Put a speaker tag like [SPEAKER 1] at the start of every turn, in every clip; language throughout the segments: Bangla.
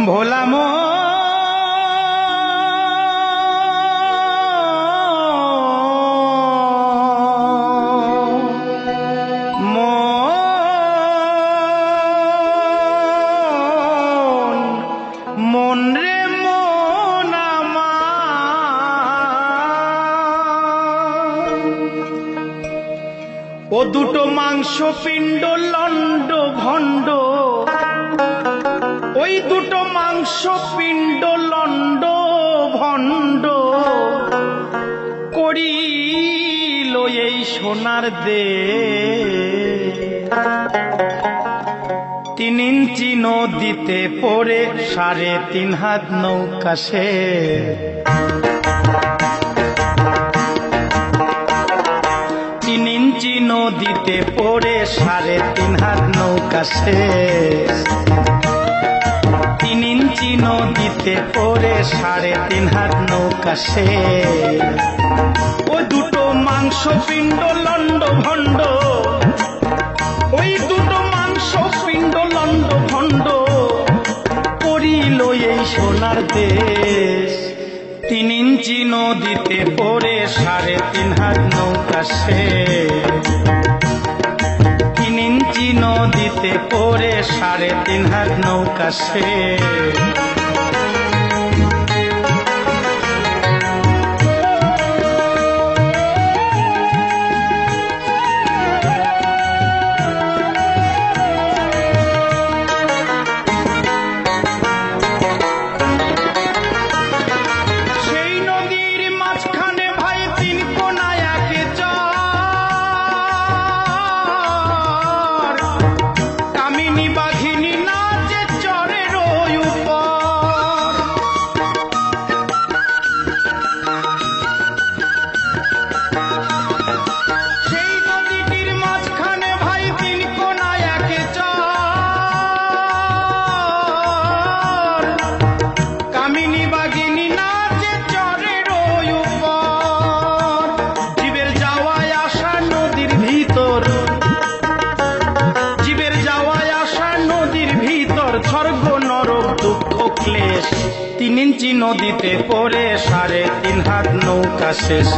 [SPEAKER 1] ভোলা মন রে মন আমার, ও দুটো মাংস পিণ্ড লন্ড ভণ্ড, ওই দুটো মাংস পিণ্ড লন্ড ভণ্ড করিল এই সোনার দে। 3 ইঞ্চি নদীতে পড়ে 3.5 হাত নৌকা সে। 3 ইঞ্চি নদীতে পড়ে 3.5 হাত নৌকা সে। 3 ইঞ্চি নদীতে পড়ে 3.5 হাত নৌকা সে। ও দুটো মাংস পিণ্ড লন্ড ভণ্ড, ওই দুটো মাংস পিণ্ড লন্ড ভণ্ড করিল এই সোনার দেশ। 3 ইঞ্চি নদীতে পড়ে 3.5 হাত নৌকা সে। 3 ইঞ্চি নদীতে পড়ে 3.5 হাত নৌকা সে। স্বর্গ নরক দুঃখ ক্লেশ 3 ইঞ্চি নদীতে পড়ে 3.5 হাত নৌকা শেষ।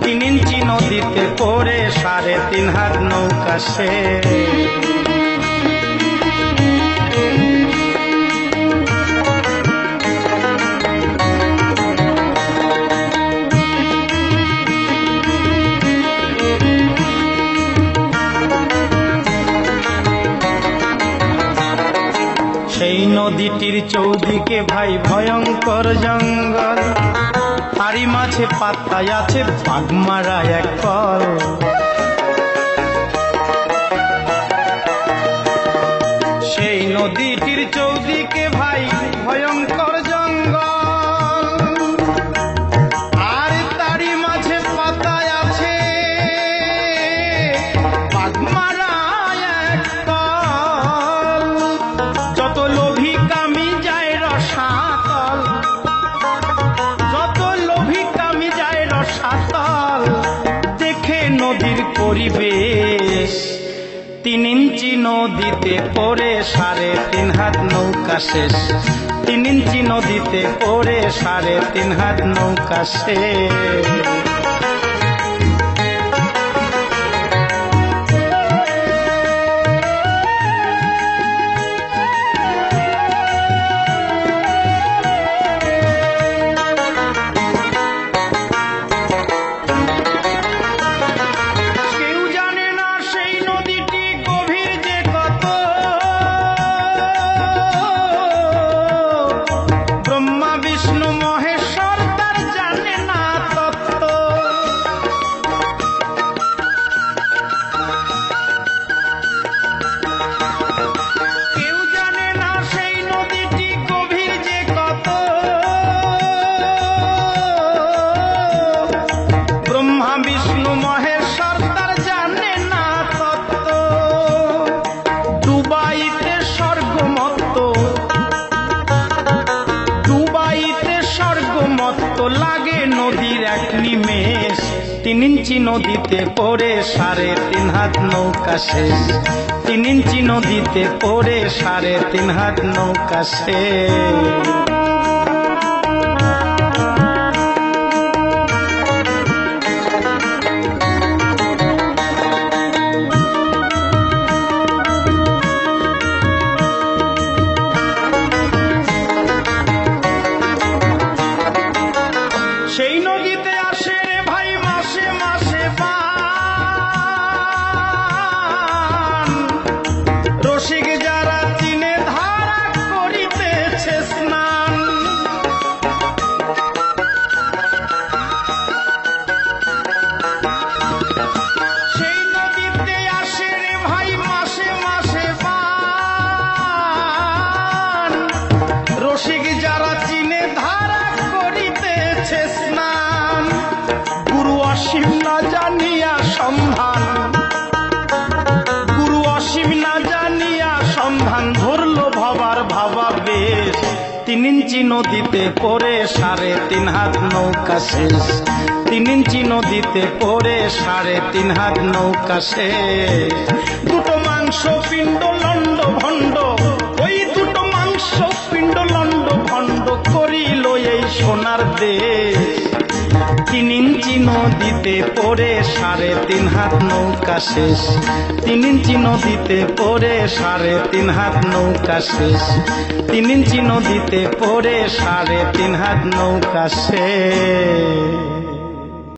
[SPEAKER 1] 3 ইঞ্চি নদীতে পড়ে 3.5 হাত নৌকা শেষ। সেই নদীটির চৌদিকে ভাই ভয়ঙ্কর জঙ্গল, তারই মাঝে পাতায় আছে বাঘমারা এক কল। সেই নদীটির চৌদিকে ভাই ভয়ঙ্কর জঙ্গল, আর তারই মাঝে পাতায় আছে বাঘমারা এক কল। যত লোভী কামি যায় রসাতল, যত লোভী কামি যায় রসাতল, দেখে নদীর পরিবেশ। 3 ইঞ্চি নদীতে পড়ে 3.5 হাত নৌকা শেষ। 3 ইঞ্চি নদীতে পড়ে 3.5 হাত নৌকা শেষ। বিষ্ণু মহেশ্বর তার জানে না তত্ত্ব। তিন ইঞ্চি নদীতে পড়ে 3.5 হাত নৌকা শেষ। 3 ইঞ্চি নদীতে পড়ে 3.5 হাত নৌকা শেষ। সেই নদীতে আসে রে ভাই মাসে মাসে বান, রসিক যারা চিনে ধারা করিতেছে স্নান। সেই নদীতে আসে রে ভাই মাসে মাসে বান, রসিক যারা চিনে ধারা করিতেছে স্নান। গুরু অসীম না জানিয়া সন্ধান, গুরু অসীম না জানিয়া সন্ধান ধরলো ভবার ভাবা বেশ। 3 ইঞ্চি নদীতে পড়ে 3.5 হাত নৌকা শেষ। 3 ইঞ্চি নদীতে পড়ে 3.5 হাত নৌকা শেষ। দুটো মাংস পিণ্ড লণ্ড ভণ্ড, ওই দুটো মাংস পিণ্ড লণ্ড ভণ্ড করিল এই সোনার দেশ। 3 ইঞ্চি নদীতে পড়ে 3.5 হাত নৌকা শেষ। 3 ইঞ্চি নদীতে পড়ে 3.5 হাত নৌকা শেষ। 3 ইঞ্চি নদীতে পড়ে 3.5 হাত নৌকা শেষ।